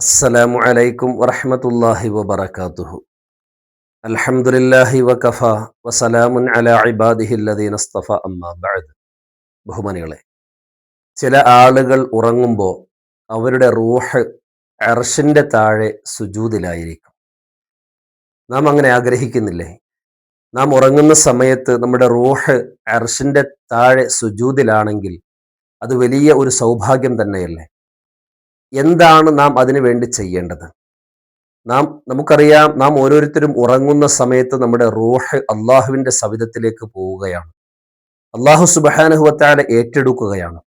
അസ്സലാമു അലൈക്കും വറഹ്മത്തുള്ളാഹി വബറകാതുഹു. അൽഹംദുലില്ലാഹി വകഫ വസലാമുൻ അലാ ഇബാദിഹില്ലദീന ഇസ്തഫ അമ്മാ ബഅദ്. ബഹുമാനികളെ, ചില ആളുകൾ ഉറങ്ങുമ്പോൾ അവരുടെ റൂഹ് അർശിന്റെ താഴെ സുജൂദിലായിരിക്കും. നാം അങ്ങനെ ആഗ്രഹിക്കുന്നില്ലേ? നാം ഉറങ്ങുന്ന സമയത്ത് നമ്മുടെ റൂഹ് അർശിന്റെ താഴെ സുജൂദിലാണെങ്കിൽ അത് വലിയ ഒരു സൗഭാഗ്യം തന്നെയല്ലേ? എന്താണ് നാം അതിനു വേണ്ടി ചെയ്യേണ്ടത്? നമുക്കറിയാം, നാം ഓരോരുത്തരും ഉറങ്ങുന്ന സമയത്ത് നമ്മുടെ റൂഹ് അള്ളാഹുവിന്റെ സവിധത്തിലേക്ക് പോവുകയാണ്. അള്ളാഹു സുബ്ഹാനഹു വ തആല ഏറ്റെടുക്കുകയാണ്.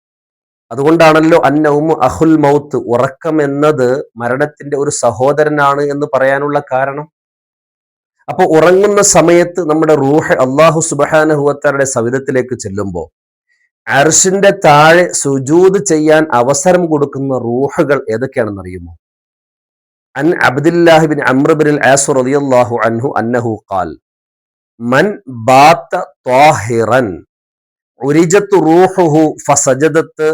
അതുകൊണ്ടാണല്ലോ അന്നൗമു അഹുൽ മൗത്ത്, ഉറക്കം എന്നത് മരണത്തിന്റെ ഒരു സഹോദരനാണ് എന്ന് പറയാനുള്ള കാരണം. അപ്പൊ ഉറങ്ങുന്ന സമയത്ത് നമ്മുടെ റൂഹ് അള്ളാഹു സുബ്ഹാനഹു വ തആലയുടെ സവിധത്തിലേക്ക് ചെല്ലുമ്പോൾ അർശിന്റെ താഴെ സുജൂദ് ചെയ്യാൻ അവസരം കൊടുക്കുന്ന റൂഹുകൾ ഏതൊക്കെയാണെന്ന് അറിയുമോ? അൻ Abdullahi bin Amr bin as റളിയല്ലാഹു അൻഹു അന്നഹു ഖാൽ മൻ ബാത ത്വാഹിറൻ ഉരിജത് റൂഹുഹു ഫസജദത്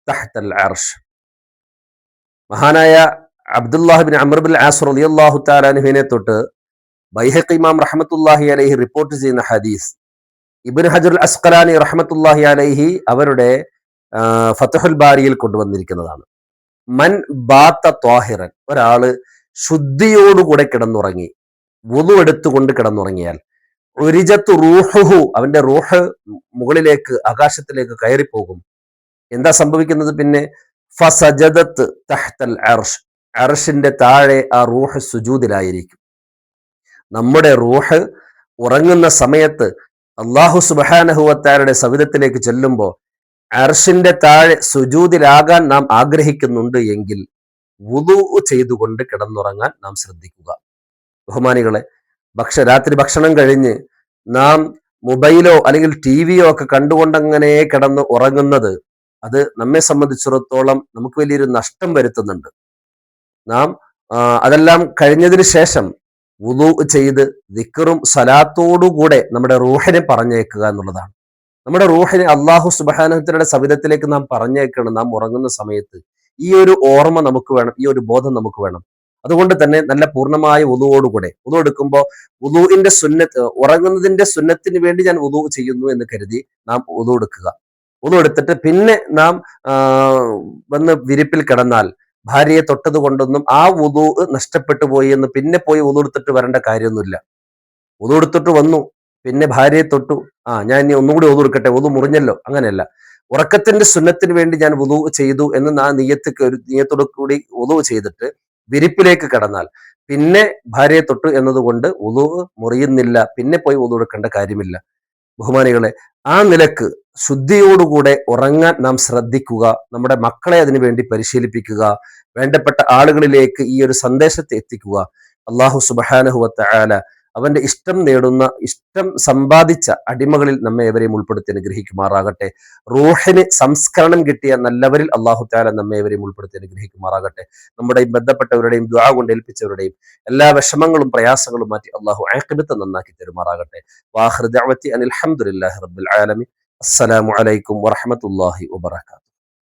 തഹ്തൽ അർശ്. മഹാനായ Abdullahi bin Amr bin as റളിയല്ലാഹു തആല അൻഹുവിനെ തൊട്ട് ബൈഹഖി ഇമാം റഹ്മത്തുള്ളാഹി അലൈഹി റിപ്പോർട്ട് ചെയ്യുന്ന ഹദീസ് ഇബ്നു ഹജർ അൽ അസ്ഖലാനി റഹ്മത്തുള്ളാഹി അലൈഹി അവരുടെ ഫത്ഹുൽ ബാരിയിൽ കൊണ്ടുവന്നിരിക്കുന്നതാണ്. മൻ ബാത്ത ത്വാഹിറൻ, ഒരാള് ശുദ്ധിയോടുകൂടെ കിടന്നുറങ്ങി, വുളു എടുത്തുകൊണ്ട് കിടന്നുറങ്ങിയാൽ, ഉരിജത്ത് റൂഹുഹു, അവന്റെ റൂഹ് മുകളിലേക്ക് ആകാശത്തിലേക്ക് കയറിപ്പോകും. എന്താ സംഭവിക്കുന്നത്? പിന്നെ ഫസജദത്ത് തഹ്തൽ അർശ്, അർശിന്റെ താഴെ ആ റൂഹ് സുജൂദിലായിരിക്കും. നമ്മുടെ റൂഹ് ഉറങ്ങുന്ന സമയത്ത് അല്ലാഹു സുബ്ഹാനഹു വ തആലയുടെ സവിധത്തിലേക്ക് ചെല്ലുമ്പോൾ അർശിന്റെ താഴെ സുജൂദിലാകാൻ നാം ആഗ്രഹിക്കുന്നുണ്ട് എങ്കിൽ വുളു ചെയ്തുകൊണ്ട് കിടന്നുറങ്ങാൻ നാം ശ്രദ്ധിക്കുക. ബഹുമാനികളെ, രാത്രി ഭക്ഷണം കഴിഞ്ഞ് നാം മൊബൈലോ അല്ലെങ്കിൽ ടിവിയോ ഒക്കെ കണ്ടുകൊണ്ടങ്ങനെ കിടന്ന് ഉറങ്ങുന്നത് അത് നമ്മെ സംബന്ധിച്ചിടത്തോളം നമുക്ക് വലിയൊരു നഷ്ടം വരുത്തുന്നുണ്ട്. നാം അതെല്ലാം കഴിഞ്ഞതിന് ശേഷം വുളു ചെയ്ത് ദിക്റും സലാത്തോടുകൂടെ നമ്മുടെ റൂഹിനെ പറഞ്ഞേക്കുക എന്നുള്ളതാണ്. നമ്മുടെ റൂഹിനെ അള്ളാഹു സുബ്ഹാനഹു വ തആലയുടെ സവിധത്തിലേക്ക് നാം പറഞ്ഞേക്കണം. നാം ഉറങ്ങുന്ന സമയത്ത് ഈ ഒരു ഓർമ്മ നമുക്ക് വേണം, ഈ ഒരു ബോധം നമുക്ക് വേണം. അതുകൊണ്ട് തന്നെ നല്ല പൂർണ്ണമായ വുളുവോടുകൂടെ, വുളു എടുക്കുമ്പോൾ വുളുവിന്റെ സുന്നത്ത്, ഉറങ്ങുന്നതിന്റെ സുന്നത്തിന് വേണ്ടി ഞാൻ വുളു ചെയ്യുന്നു എന്ന് കരുതി നാം വുളു എടുക്കുക. വുളു എടുത്തിട്ട് പിന്നെ നാം വന്ന് വിരിപ്പിൽ കിടന്നാൽ ഭാര്യയെ തൊട്ടത് കൊണ്ടൊന്നും ആ വുളു നഷ്ടപ്പെട്ടു പോയി എന്ന് പിന്നെ പോയി വുളു എടുത്തിട്ട് വരേണ്ട കാര്യമൊന്നുമില്ല. വുളു എടുത്തിട്ട് വന്നു, പിന്നെ ഭാര്യയെ തൊട്ടു, ഞാൻ ഇനി ഒന്നുകൂടി വുളു എടുക്കട്ടെ, വുളു മുറിഞ്ഞല്ലോ, അങ്ങനെയല്ല. ഉറക്കത്തിന്റെ സുന്നത്തിന് വേണ്ടി ഞാൻ വുളു ചെയ്തു എന്ന് ആ നിയ്യത്തോടു കൂടി വുളു ചെയ്തിട്ട് വിരിപ്പിലേക്ക് കടന്നാൽ പിന്നെ ഭാര്യയെ തൊട്ടു എന്നതുകൊണ്ട് വുളു മുറിയുന്നില്ല, പിന്നെ പോയി വുളു എടുക്കേണ്ട കാര്യമില്ല. ബഹുമാനികളെ, ആ നിലക്ക് ശുദ്ധിയോടുകൂടെ ഉറങ്ങാൻ നാം ശ്രദ്ധിക്കുക. നമ്മുടെ മക്കളെ അതിനു വേണ്ടി പരിശീലിപ്പിക്കുക. വേണ്ടപ്പെട്ട ആളുകളിലേക്ക് ഈ ഒരു സന്ദേശത്തെ എത്തിക്കുക. അല്ലാഹു സുബ്ഹാനഹു വ തആല അവന്റെ ഇഷ്ടം നേടുന്ന, ഇഷ്ടം സമ്പാദിച്ച അടിമകളിൽ നമ്മെ ഏവരെയും ഉൾപ്പെടുത്തി അനുഗ്രഹിക്കുമാറാകട്ടെ. റൂഹിന് സംസ്കരണം കിട്ടിയ നല്ലവരിൽ അല്ലാഹു തആല നമ്മെ ഏവരെയും ഉൾപ്പെടുത്തി അനുഗ്രഹിക്കുമാറാകട്ടെ. നമ്മുടെ ബന്ധപ്പെട്ടവരുടെയും ദുആ കൊണ്ട് ഏൽപ്പിച്ചവരുടെയും എല്ലാ വിഷമങ്ങളും പ്രയാസങ്ങളും മാറ്റി അല്ലാഹു ആഖിബത്ത് നന്നാക്കി തരുമാറാകട്ടെ. വാഖിറു ദഅവതി അനിൽ ഹംദുലില്ലാഹി റബ്ബിൽ ആലമീൻ. അസ്സലാമു അലൈക്കും വറഹ്മത്തുള്ളാഹി വബറകാതുഹു.